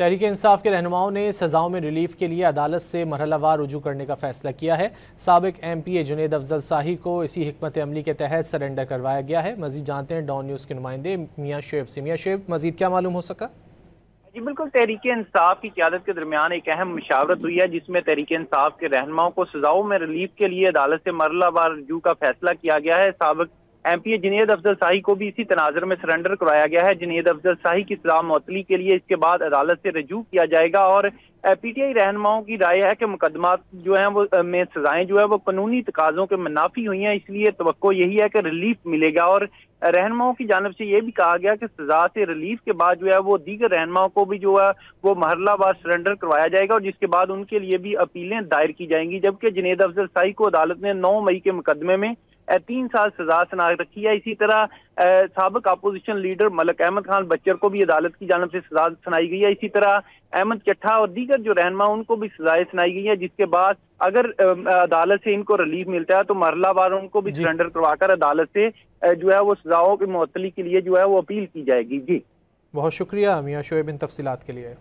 تحریک انصاف کے رہنماؤں نے سزاؤں میں ریلیف کے لیے عدالت سے مرحلہ وار رجوع کرنے کا فیصلہ کیا ہے۔ سابق ایم پی اے جنید افضل شاہی کو اسی حکمت عملی کے تحت سرنڈر کروایا گیا ہے۔ مزید جانتے ہیں ڈان نیوز کے نمائندے میاں شعیب سے۔ میاں شعیب، مزید کیا معلوم ہو سکا؟ جی بالکل، تحریک انصاف کی قیادت کے درمیان ایک اہم مشاورت ہوئی ہے جس میں تحریک انصاف کے رہنماؤں کو سزاؤں میں ریلیف کے لیے عدالت سے مرحلہ وار رجوع کا فیصلہ کیا گیا ہے۔ سابق ایم پی اے جنید افضل شاہی کو بھی اسی تناظر میں سرنڈر کرایا گیا ہے۔ جنید افضل شاہی کی سزا معطلی کے لیے اس کے بعد عدالت سے رجوع کیا جائے گا، اور پی ٹی آئی رہنماؤں کی رائے ہے کہ مقدمات جو ہیں وہ میں سزائیں جو ہے وہ قانونی تقاضوں کے منافی ہوئی ہیں، اس لیے توقع یہی ہے کہ ریلیف ملے گا۔ اور رہنماؤں کی جانب سے یہ بھی کہا گیا کہ سزا سے ریلیف کے بعد جو ہے وہ دیگر رہنماؤں کو بھی جو ہے وہ مرحلہ وار سرنڈر کروایا جائے گا، اور جس کے بعد ان کے لیے بھی اپیلیں دائر کی جائیں گی۔ جبکہ جنید افضل شاہی کو عدالت نے 9 مئی کے مقدمے میں 3 سال سزا سنا رکھی ہے۔ اسی طرح سابق opposition leader Malik Ahmad Khan Butcher کو بھی عدالت کی جانب سے سزا سنائی گئی ہے۔ اسی طرح احمد چٹھا اور دیگر جو رہنما ان کو بھی سزائیں سنائی گئی ہے، جس کے بعد اگر عدالت سے ان کو ریلیف ملتا ہے تو مرحلہ وار ان کو بھی سرنڈر کروا کر عدالت سے جو ہے وہ سزاؤں کی معطلی کے لیے جو ہے وہ اپیل کی جائے گی۔ جی بہت شکریہ میاں شعیب ان تفصیلات کے لیے۔